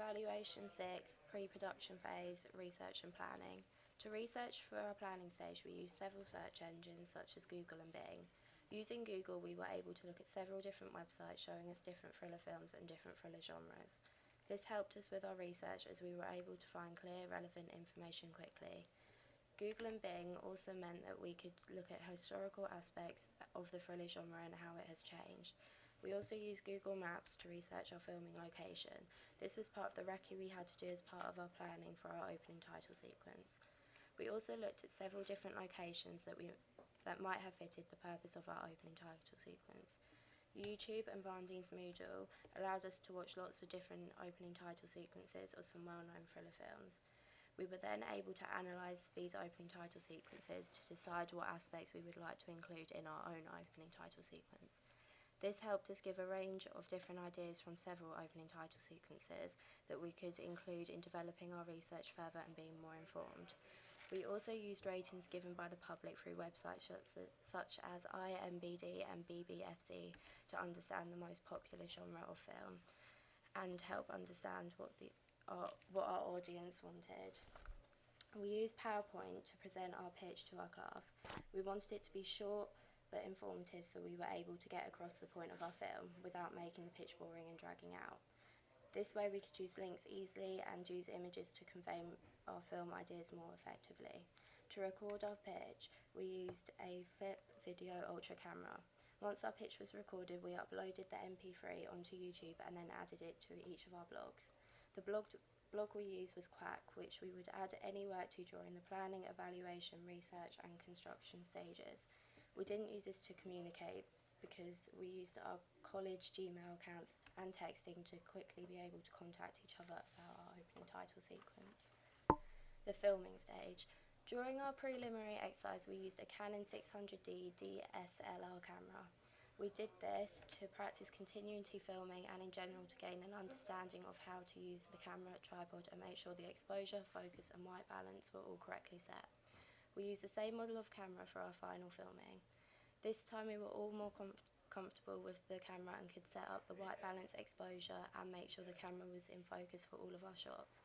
Evaluation 6, pre-production phase, research and planning. To research for our planning stage, we used several search engines such as Google and Bing. Using Google, we were able to look at several different websites showing us different thriller films and different thriller genres. This helped us with our research as we were able to find clear, relevant information quickly. Google and Bing also meant that we could look at historical aspects of the thriller genre and how it has changed. We also used Google Maps to research our filming location. This was part of the recce we had to do as part of our planning for our opening title sequence. We also looked at several different locations that might have fitted the purpose of our opening title sequence. YouTube and Varndine's Moodle allowed us to watch lots of different opening title sequences of some well-known thriller films. We were then able to analyse these opening title sequences to decide what aspects we would like to include in our own opening title sequence. This helped us give a range of different ideas from several opening title sequences that we could include in developing our research further and being more informed. We also used ratings given by the public through websites such as IMDb and BBFC to understand the most popular genre of film and help understand what our audience wanted. We used PowerPoint to present our pitch to our class. We wanted it to be short but informative so we were able to get across the point of our film without making the pitch boring and dragging out. This way we could use links easily and use images to convey our film ideas more effectively. To record our pitch, we used a Flip Video Ultra camera. Once our pitch was recorded, we uploaded the MP3 onto YouTube and then added it to each of our blogs. The blog we used was Quack, which we would add any work to during the planning, evaluation, research and construction stages. We didn't use this to communicate because we used our college Gmail accounts and texting to quickly be able to contact each other about our opening title sequence. The filming stage. During our preliminary exercise, we used a Canon 600D DSLR camera. We did this to practice continuity filming and in general to gain an understanding of how to use the camera tripod and make sure the exposure, focus and white balance were all correctly set. We used the same model of camera for our final filming. This time we were all more comfortable with the camera and could set up the white balance, exposure and make sure the camera was in focus for all of our shots.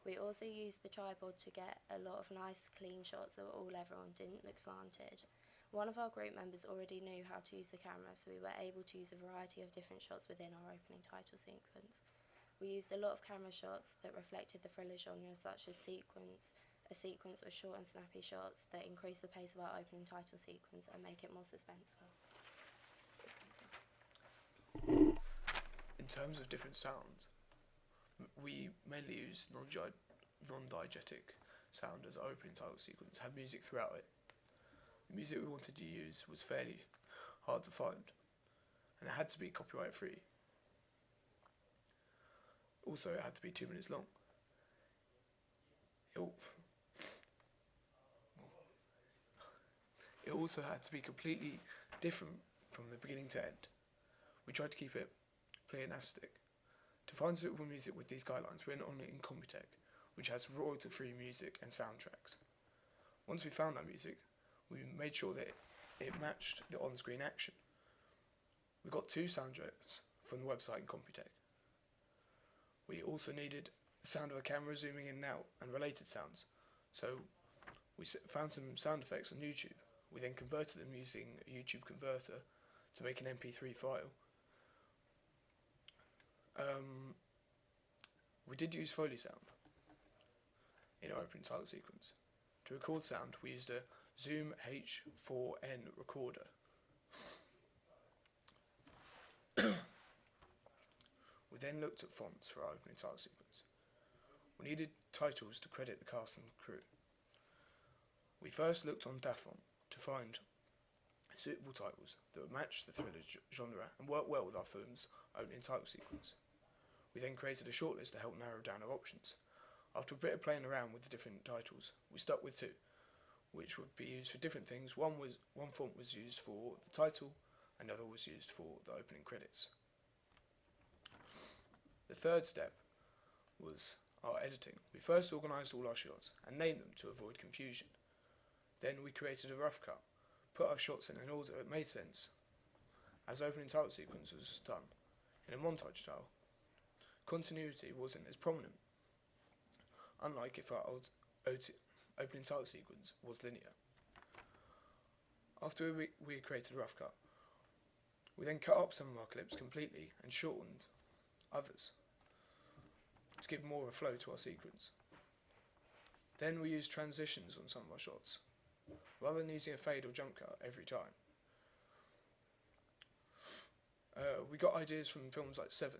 We also used the tripod to get a lot of nice clean shots that were all level and didn't look slanted. One of our group members already knew how to use the camera, so we were able to use a variety of different shots within our opening title sequence. We used a lot of camera shots that reflected the thriller genre, such as a sequence of short and snappy shots that increase the pace of our opening title sequence and make it more suspenseful. In terms of different sounds, we mainly use non-diegetic sound as our opening title sequence, had music throughout it. The music we wanted to use was fairly hard to find, and it had to be copyright free. Also, it had to be 2 minutes long. It also had to be completely different from the beginning to end. We tried to keep it pleonastic. To find suitable music with these guidelines, we went on in Computech, which has royalty-free music and soundtracks. Once we found that music, we made sure that it matched the on-screen action. We got 2 soundtracks from the website in Computech. We also needed the sound of a camera zooming in and out and related sounds, so we found some sound effects on YouTube. We then converted them using a YouTube converter to make an MP3 file. We did use Foley sound in our opening title sequence. To record sound, we used a Zoom H4n recorder. We then looked at fonts for our opening title sequence. We needed titles to credit the cast and crew. We first looked on DaFont to find suitable titles that would match the thriller genre and work well with our film's opening title sequence. We then created a shortlist to help narrow down our options. After a bit of playing around with the different titles, we stuck with 2, which would be used for different things. One font was used for the title, another was used for the opening credits. The third step was our editing. We first organised all our shots and named them to avoid confusion. Then we created a rough cut, put our shots in an order that made sense, as the opening title sequence was done, in a montage style. continuity wasn't as prominent, unlike if our old opening title sequence was linear. After we created a rough cut, we then cut up some of our clips completely and shortened others to give more of a flow to our sequence. Then we used transitions on some of our shots, rather than using a fade or jump cut every time. We got ideas from films like Seven.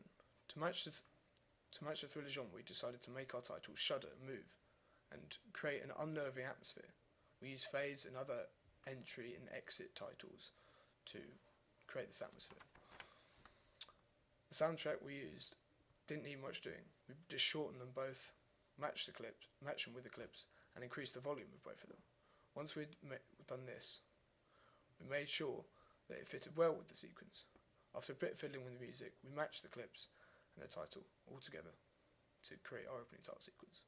To match the thriller genre, we decided to make our title shudder and move, and create an unnerving atmosphere. We used fades and other entry and exit titles to create this atmosphere. The soundtrack we used didn't need much doing. We just shortened them both, match them with the clips, and increased the volume of both of them. Once we'd done this, we made sure that it fitted well with the sequence. After a bit of fiddling with the music, we matched the clips and the title all together to create our opening title sequence.